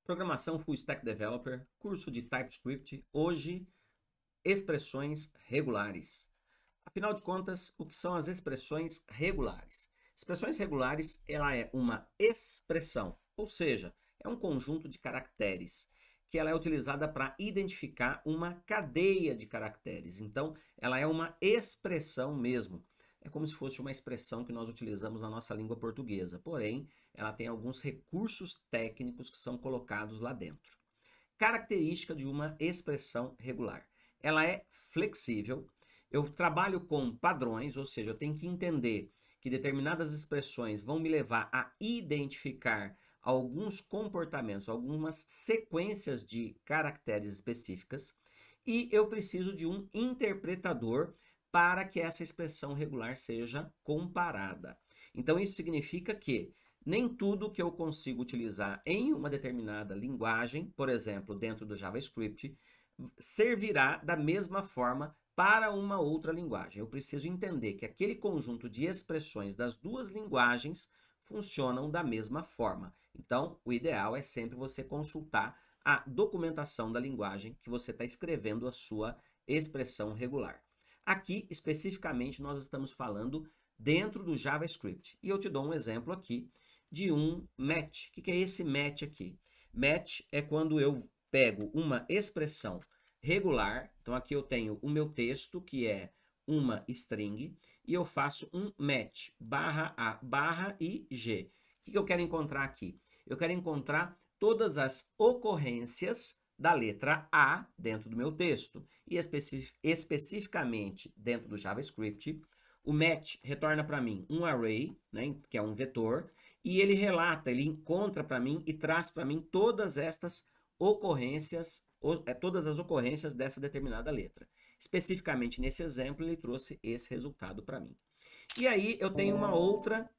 Programação Full Stack Developer, curso de TypeScript, hoje, expressões regulares. Afinal de contas, o que são as expressões regulares? Expressões regulares, ela é uma expressão, ou seja, é um conjunto de caracteres, que ela é utilizada para identificar uma cadeia de caracteres. Então, ela é uma expressão mesmo. É como se fosse uma expressão que nós utilizamos na nossa língua portuguesa, porém, ela tem alguns recursos técnicos que são colocados lá dentro. Característica de uma expressão regular. Ela é flexível, eu trabalho com padrões, ou seja, eu tenho que entender que determinadas expressões vão me levar a identificar alguns comportamentos, algumas sequências de caracteres específicas, e eu preciso de um interpretador para que essa expressão regular seja comparada. Então, isso significa que nem tudo que eu consigo utilizar em uma determinada linguagem, por exemplo, dentro do JavaScript, servirá da mesma forma para uma outra linguagem. Eu preciso entender que aquele conjunto de expressões das duas linguagens funcionam da mesma forma. Então, o ideal é sempre você consultar a documentação da linguagem que você está escrevendo a sua expressão regular. Aqui, especificamente, nós estamos falando dentro do JavaScript. E eu te dou um exemplo aqui de um match. O que é esse match aqui? Match é quando eu pego uma expressão regular, então aqui eu tenho o meu texto, que é uma string, e eu faço um match, barra A, barra e G. O que eu quero encontrar aqui? Eu quero encontrar todas as ocorrências da letra A dentro do meu texto. E especificamente dentro do JavaScript, o match retorna para mim um array, né, que é um vetor, e ele relata, ele encontra para mim e traz para mim todas estas ocorrências, todas as ocorrências dessa determinada letra. Especificamente nesse exemplo, ele trouxe esse resultado para mim. E aí eu tenho uma outra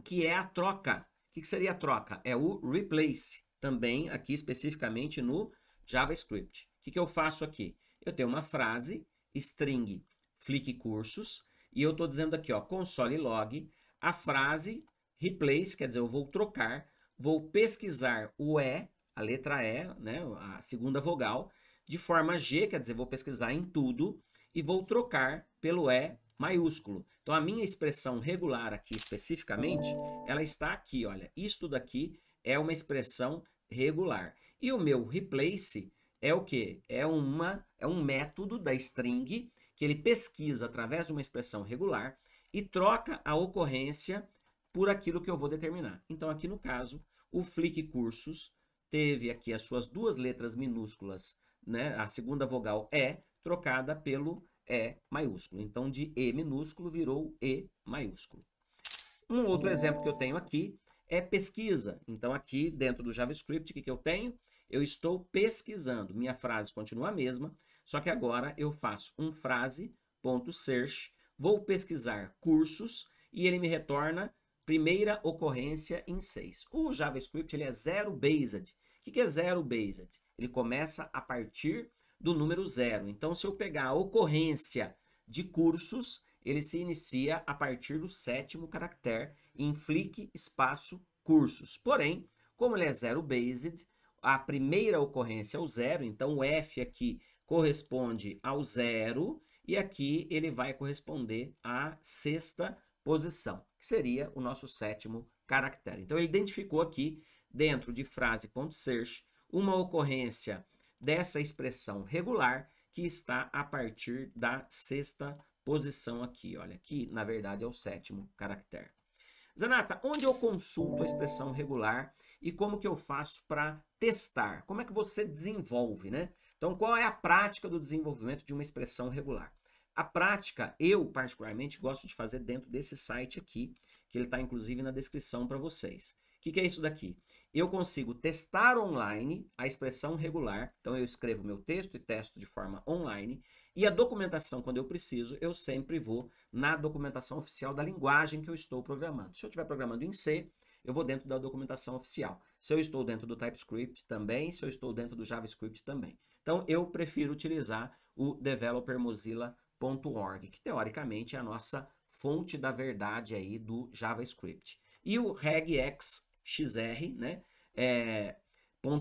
que é a troca. O que seria a troca? É o replace, também aqui especificamente no JavaScript. O que eu faço aqui? Eu tenho uma frase, string flick cursos, e eu estou dizendo aqui, ó, console log, a frase replace, quer dizer, eu vou trocar, vou pesquisar o E, a letra E, né, a segunda vogal, de forma G, quer dizer, vou pesquisar em tudo, e vou trocar pelo E maiúsculo. Então, a minha expressão regular aqui, especificamente, ela está aqui, olha, isto daqui é uma expressão regular. E o meu replace é o quê? É um método da string que ele pesquisa através de uma expressão regular e troca a ocorrência por aquilo que eu vou determinar. Então, aqui no caso, o flick cursos teve aqui as suas duas letras minúsculas, né? A segunda vogal E, trocada pelo E maiúsculo. Então, de E minúsculo virou E maiúsculo. Um outro exemplo que eu tenho aqui é pesquisa. Então, aqui dentro do JavaScript, o que eu tenho? Eu estou pesquisando. Minha frase continua a mesma, só que agora eu faço um frase.search, vou pesquisar cursos e ele me retorna primeira ocorrência em 6. O JavaScript ele é zero-based. O que é zero-based? Ele começa a partir do número 0. Então, se eu pegar a ocorrência de cursos, ele se inicia a partir do 7º caractere em flick espaço cursos. Porém, como ele é zero-based, a primeira ocorrência é o 0, então o F aqui corresponde ao 0 e aqui ele vai corresponder à 6ª posição, que seria o nosso 7º caractere. Então, ele identificou aqui, dentro de frase.search, uma ocorrência dessa expressão regular que está a partir da 6ª posição aqui, olha, que na verdade é o 7º caractere. Zanata, onde eu consulto a expressão regular e como que eu faço para testar? Como é que você desenvolve, né? Então, qual é a prática do desenvolvimento de uma expressão regular? A prática, eu particularmente gosto de fazer dentro desse site aqui, que ele está inclusive na descrição para vocês. O que é isso daqui? Eu consigo testar online a expressão regular, então eu escrevo meu texto e testo de forma online, e a documentação, quando eu preciso, eu sempre vou na documentação oficial da linguagem que eu estou programando. Se eu estiver programando em C, eu vou dentro da documentação oficial. Se eu estou dentro do TypeScript também, se eu estou dentro do JavaScript também. Então, eu prefiro utilizar o developermozilla.org, que teoricamente é a nossa fonte da verdade aí do JavaScript. E o regexxr, né,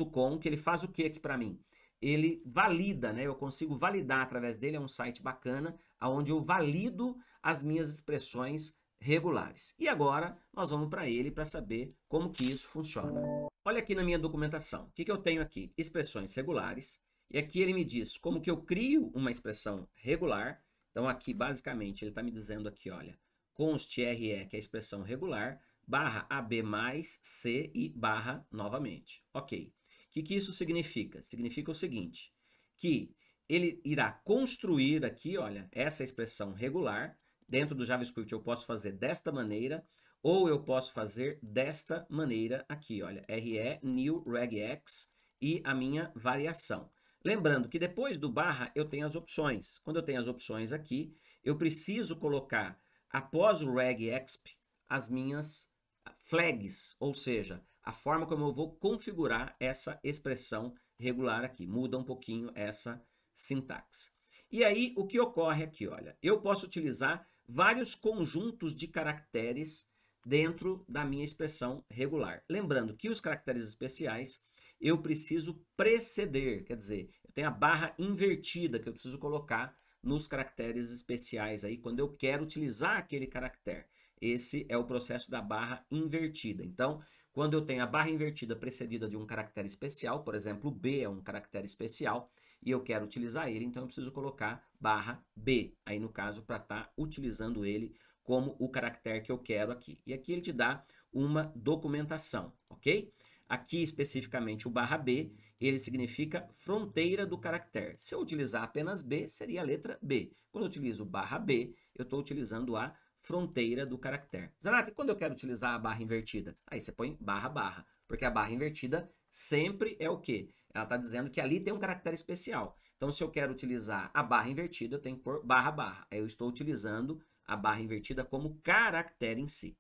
.com, que ele faz o que aqui para mim? Ele valida, né? Eu consigo validar através dele, é um site bacana, onde eu valido as minhas expressões regulares. E agora nós vamos para ele para saber como que isso funciona. Olha aqui na minha documentação, o que que eu tenho aqui? Expressões regulares, e aqui ele me diz como que eu crio uma expressão regular. Então aqui basicamente ele está me dizendo aqui, olha, const RE, que é a expressão regular, barra AB mais C e barra novamente. Ok. O que isso significa? Significa o seguinte, que ele irá construir aqui, olha, essa expressão regular. Dentro do JavaScript eu posso fazer desta maneira, ou eu posso fazer desta maneira aqui, olha, RE new regex e a minha variação. Lembrando que depois do barra eu tenho as opções. Quando eu tenho as opções aqui, eu preciso colocar após o regexp as minhas flags, ou seja, a forma como eu vou configurar essa expressão regular aqui. Muda um pouquinho essa sintaxe. E aí, o que ocorre aqui, olha, eu posso utilizar vários conjuntos de caracteres dentro da minha expressão regular. Lembrando que os caracteres especiais eu preciso preceder, quer dizer, eu tenho a barra invertida que eu preciso colocar nos caracteres especiais aí quando eu quero utilizar aquele caractere. Esse é o processo da barra invertida. Então, quando eu tenho a barra invertida precedida de um caractere especial, por exemplo, o B é um caractere especial, e eu quero utilizar ele, então eu preciso colocar barra B, aí no caso, para estar utilizando ele como o caractere que eu quero aqui. E aqui ele te dá uma documentação, ok? Aqui, especificamente, o barra B, ele significa fronteira do caractere. Se eu utilizar apenas B, seria a letra B. Quando eu utilizo barra B, eu estou utilizando a fronteira do caractere. Zanata, quando eu quero utilizar a barra invertida? Aí você põe barra, barra, porque a barra invertida sempre é o quê? Ela está dizendo que ali tem um caractere especial. Então, se eu quero utilizar a barra invertida, eu tenho que pôr barra, barra. Aí eu estou utilizando a barra invertida como caractere em si.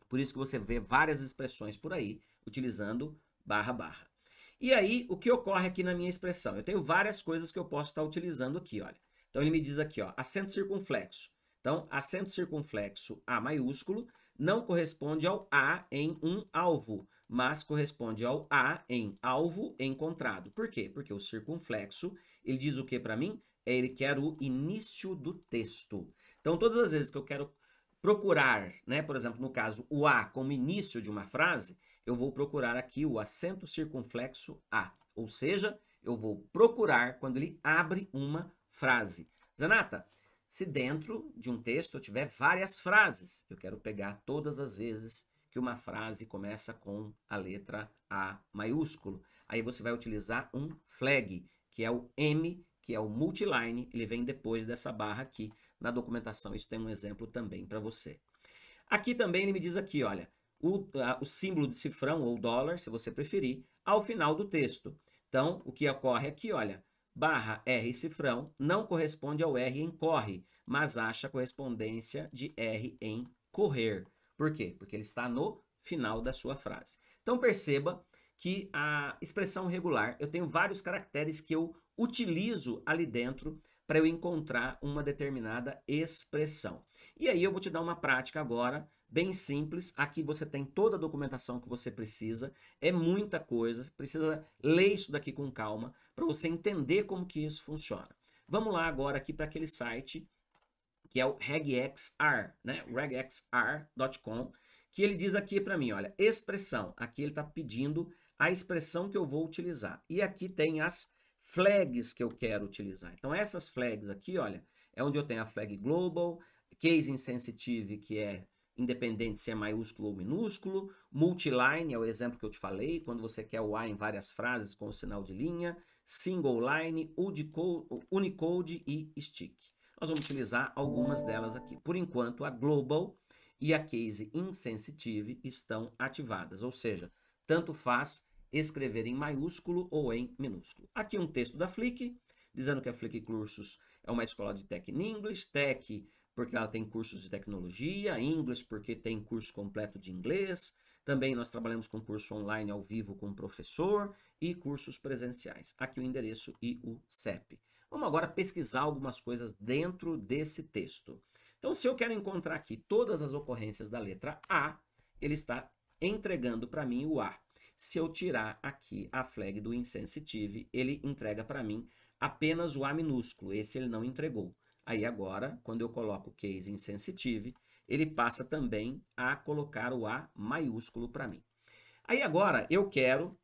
Por isso que você vê várias expressões por aí utilizando barra, barra. E aí, o que ocorre aqui na minha expressão? Eu tenho várias coisas que eu posso estar utilizando aqui, olha. Então, ele me diz aqui, ó, acento circunflexo. Então, acento circunflexo A maiúsculo não corresponde ao A em um alvo, mas corresponde ao A em alvo encontrado. Por quê? Porque o circunflexo, ele diz o que para mim? Ele quer o início do texto. Então, todas as vezes que eu quero procurar, né, por exemplo, no caso, o A como início de uma frase, eu vou procurar aqui o acento circunflexo A. Ou seja, eu vou procurar quando ele abre uma frase. Zanata, se dentro de um texto eu tiver várias frases, eu quero pegar todas as vezes que uma frase começa com a letra A maiúsculo. Aí você vai utilizar um flag, que é o M, que é o multiline, ele vem depois dessa barra aqui. Na documentação, isso tem um exemplo também para você. Aqui também ele me diz aqui, olha, o símbolo de cifrão ou dólar, se você preferir, ao final do texto. Então, o que ocorre aqui, olha, barra R cifrão não corresponde ao R em corre, mas acha a correspondência de R em correr. Por quê? Porque ele está no final da sua frase. Então, perceba que a expressão regular, eu tenho vários caracteres que eu utilizo ali dentro para eu encontrar uma determinada expressão. E aí eu vou te dar uma prática agora, bem simples. Aqui você tem toda a documentação que você precisa, é muita coisa, precisa ler isso daqui com calma para você entender como que isso funciona. Vamos lá agora aqui para aquele site que é o regexr, né? regexr.com, que ele diz aqui para mim, olha, expressão. Aqui ele está pedindo a expressão que eu vou utilizar. E aqui tem as flags que eu quero utilizar. Então, essas flags aqui, olha, é onde eu tenho a flag global, case insensitive, que é independente se é maiúsculo ou minúsculo, multiline é o exemplo que eu te falei, quando você quer o A em várias frases com o sinal de linha, single line, Unicode e stick. Nós vamos utilizar algumas delas aqui. Por enquanto, a global e a case insensitive estão ativadas, ou seja, tanto faz escrever em maiúsculo ou em minúsculo. Aqui um texto da Flick, dizendo que a Flick Cursos é uma escola de Tech in English, Tech porque ela tem cursos de tecnologia, English porque tem curso completo de inglês, também nós trabalhamos com curso online ao vivo com o professor e cursos presenciais. Aqui o endereço e o CEP. Vamos agora pesquisar algumas coisas dentro desse texto. Então, se eu quero encontrar aqui todas as ocorrências da letra A, ele está entregando para mim o A. Se eu tirar aqui a flag do insensitive, ele entrega para mim apenas o A minúsculo, esse ele não entregou. Aí agora, quando eu coloco o case insensitive, ele passa também a colocar o A maiúsculo para mim. Aí agora eu quero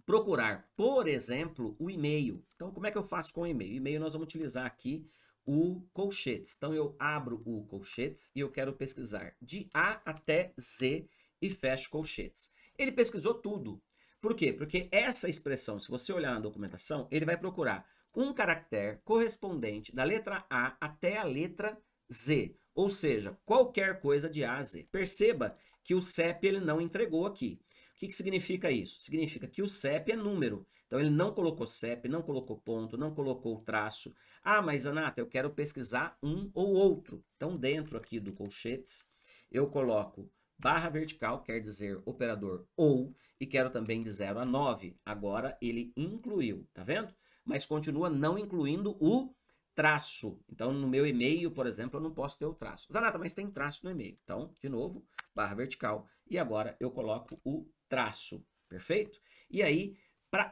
procurar, por exemplo, o e-mail. Então, como é que eu faço com o e-mail? O e-mail nós vamos utilizar aqui o colchetes. Então, eu abro o colchetes e eu quero pesquisar de A até Z e fecho colchetes. Ele pesquisou tudo. Por quê? Porque essa expressão, se você olhar na documentação, ele vai procurar um caractere correspondente da letra A até a letra Z. Ou seja, qualquer coisa de A a Z. Perceba que o CEP ele não entregou aqui. O que significa isso? Significa que o CEP é número. Então, ele não colocou CEP, não colocou ponto, não colocou traço. Ah, mas Anata, eu quero pesquisar um ou outro. Então, dentro aqui do colchetes, eu coloco barra vertical, quer dizer operador ou, e quero também de 0 a 9. Agora, ele incluiu, tá vendo? Mas continua não incluindo o traço. Então, no meu e-mail, por exemplo, eu não posso ter o traço. Zanata, mas tem traço no e-mail. Então, de novo, barra vertical. E agora eu coloco o traço, perfeito? E aí,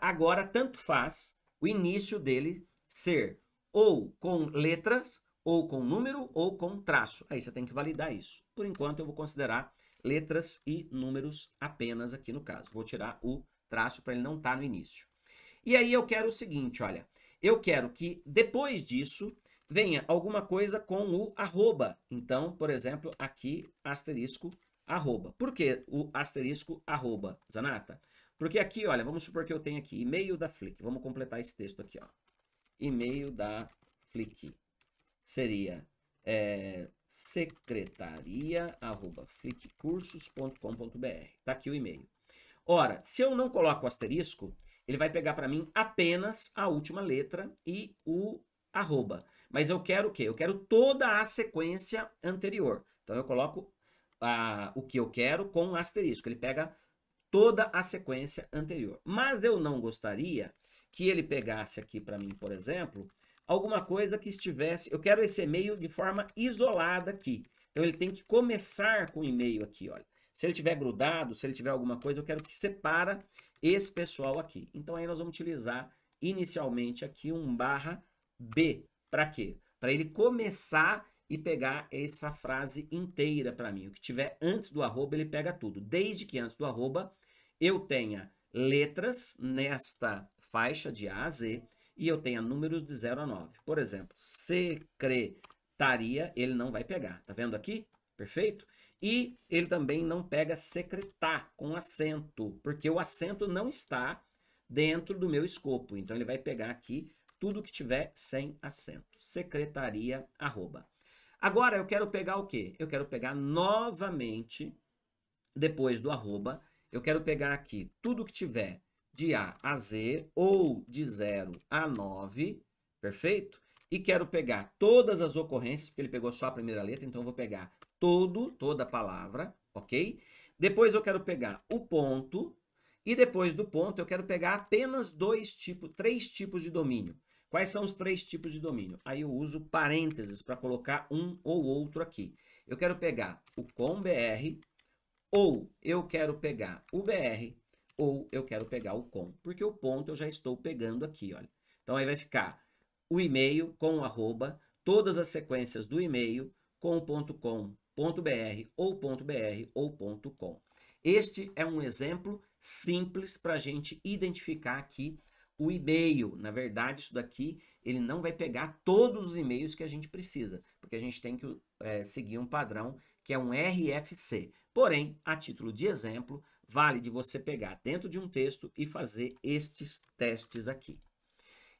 agora, tanto faz o início dele ser ou com letras, ou com número, ou com traço. Aí você tem que validar isso. Por enquanto, eu vou considerar letras e números apenas aqui no caso. Vou tirar o traço para ele não estar no início. E aí eu quero o seguinte, olha, eu quero que depois disso venha alguma coisa com o arroba. Então, por exemplo, aqui, asterisco, arroba. Por que o asterisco, arroba, Zanata? Porque aqui, olha, vamos supor que eu tenho aqui e-mail da Flick. Vamos completar esse texto aqui, ó. E-mail da Flick seria secretaria@flickcursos.com.br. Tá aqui o e-mail. Ora, se eu não coloco o asterisco, ele vai pegar para mim apenas a última letra e o arroba. Mas eu quero o quê? Eu quero toda a sequência anterior. Então, eu coloco o que eu quero com um asterisco. Ele pega toda a sequência anterior. Mas eu não gostaria que ele pegasse aqui para mim, por exemplo, alguma coisa que estivesse... Eu quero esse e-mail de forma isolada aqui. Então, ele tem que começar com o e-mail aqui, olha. Se ele tiver grudado, se ele tiver alguma coisa, eu quero que separa esse pessoal aqui. Então, aí nós vamos utilizar inicialmente aqui um barra B. Para quê? Para ele começar e pegar essa frase inteira para mim. O que tiver antes do arroba, ele pega tudo. Desde que antes do arroba eu tenha letras nesta faixa de A a Z e eu tenha números de 0 a 9. Por exemplo, secretaria, ele não vai pegar. Tá vendo aqui? Perfeito? E ele também não pega secretar com acento, porque o acento não está dentro do meu escopo. Então, ele vai pegar aqui tudo que tiver sem acento. Secretaria, arroba. Agora, eu quero pegar o quê? Eu quero pegar novamente, depois do arroba, eu quero pegar aqui tudo que tiver de A a Z ou de 0 a 9, perfeito? E quero pegar todas as ocorrências, porque ele pegou só a primeira letra, então eu vou pegar toda a palavra, ok? Depois eu quero pegar o ponto, e depois do ponto eu quero pegar apenas três tipos de domínio. Quais são os 3 tipos de domínio? Aí eu uso parênteses para colocar um ou outro aqui. Eu quero pegar o com.br, ou eu quero pegar o br, ou eu quero pegar o com, porque o ponto eu já estou pegando aqui, olha. Então aí vai ficar o e-mail com o arroba, todas as sequências do e-mail com o ponto .com, ponto .br ou ponto .br ou ponto .com. Este é um exemplo simples para a gente identificar aqui o e-mail. Na verdade, isso daqui ele não vai pegar todos os e-mails que a gente precisa, porque a gente tem que seguir um padrão que é um RFC. Porém, a título de exemplo, vale de você pegar dentro de um texto e fazer estes testes aqui.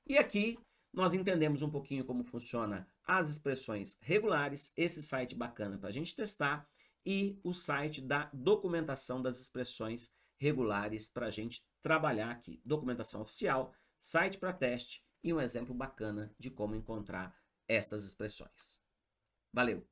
E aqui nós entendemos um pouquinho como funciona as expressões regulares, esse site bacana para a gente testar, e o site da documentação das expressões regulares para a gente trabalhar aqui. Documentação oficial, site para teste e um exemplo bacana de como encontrar estas expressões. Valeu!